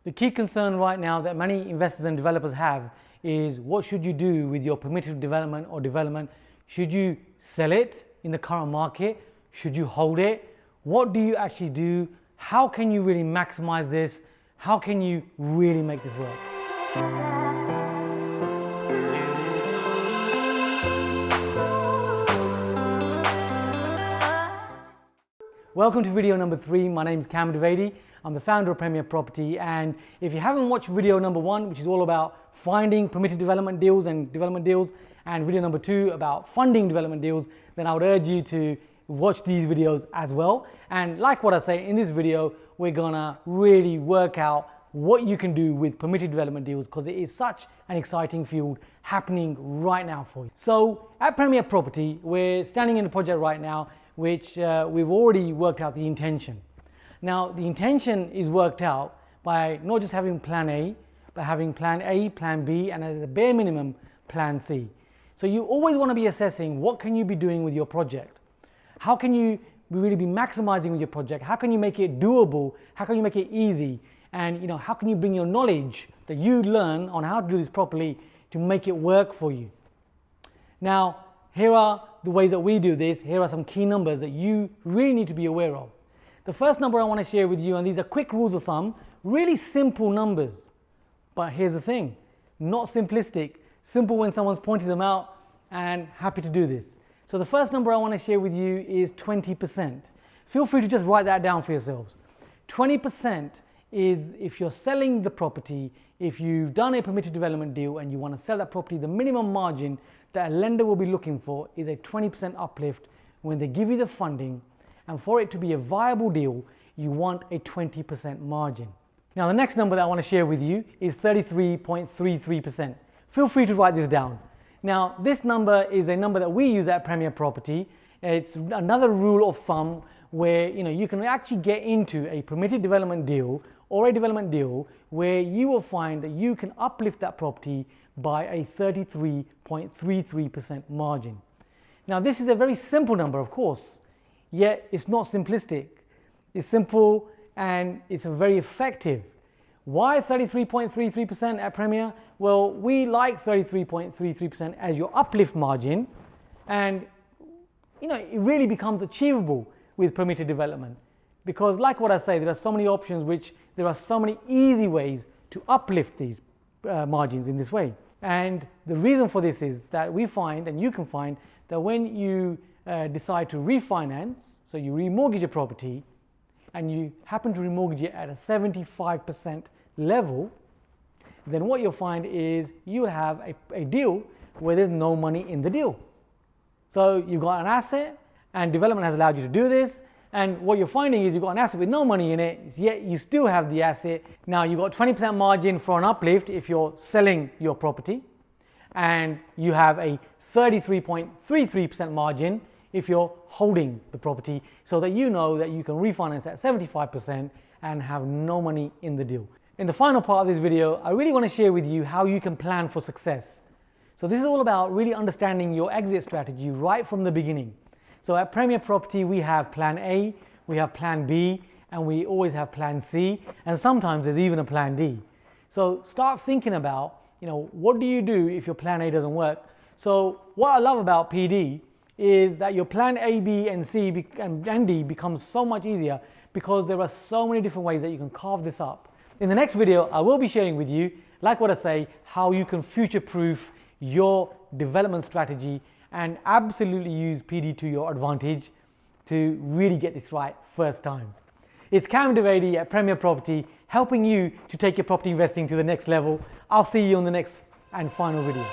The key concern right now that many investors and developers have is what should you do with your permitted development or development? Should you sell it in the current market? Should you hold it? What do you actually do? How can you really maximize this? How can you really make this work? Welcome to video number 3. My name is Cam Dwivedi. I'm the founder of Premier Property, and if you haven't watched video number 1, which is all about finding permitted development deals, and video number 2 about funding development deals, then I would urge you to watch these videos as well. And like what I say in this video, we're gonna really work out what you can do with permitted development deals, because it is such an exciting field happening right now for you. So at Premier Property, we're standing in a project right now which we've already worked out the intention. Now the intention is worked out by not just having plan A, but having plan A, plan B, and as a bare minimum, plan C. So you always want to be assessing what can you be doing with your project. How can you really be maximizing with your project? How can you make it doable? How can you make it easy? And how can you bring your knowledge that you learn on how to do this properly to make it work for you? Now, here are the ways that we do this. Here are some key numbers that you really need to be aware of. The first number I want to share with you, and these are quick rules of thumb, really simple numbers. But here's the thing, not simplistic, simple when someone's pointed them out, and happy to do this. So the first number I want to share with you is 20%. Feel free to just write that down for yourselves. 20% is if you're selling the property, if you've done a permitted development deal and you want to sell that property, the minimum margin that a lender will be looking for is a 20% uplift when they give you the funding. And for it to be a viable deal, you want a 20% margin. Now the next number that I want to share with you is 33.33%. Feel free to write this down. Now this number is a number that we use at Premier Property. It's another rule of thumb where you can actually get into a permitted development deal or a development deal where you will find that you can uplift that property by a 33.33% margin. Now this is a very simple number, of course, yet it's not simplistic. It's simple and it's very effective. Why 33.33% at Premier? Well, we like 33.33% as your uplift margin, and it really becomes achievable with permitted development, because like what I say, there are so many options, which there are so many easy ways to uplift these margins in this way. And the reason for this is that we find, and you can find, that when you decide to refinance, so you remortgage a property and you happen to remortgage it at a 75% level, then what you'll find is you'll have a deal where there's no money in the deal. So you've got an asset, and development has allowed you to do this, and what you're finding is you've got an asset with no money in it, yet you still have the asset. Now you've got 20% margin for an uplift if you're selling your property, and you have a 33.33% margin if you're holding the property, so that you know that you can refinance at 75% and have no money in the deal. In the final part of this video, I really want to share with you how you can plan for success. So this is all about really understanding your exit strategy right from the beginning. So at Premier Property, we have plan A, we have plan B, and we always have plan C, and sometimes there's even a plan D. So start thinking about, what do you do if your plan A doesn't work? So what I love about PD is that your plan A, B, and C and D becomes so much easier, because there are so many different ways that you can carve this up. In the next video, I will be sharing with you, like what I say, how you can future-proof your development strategy and absolutely use PD to your advantage to really get this right first time. It's Cam Dwivedi at Premier Property, helping you to take your property investing to the next level. I'll see you on the next and final video.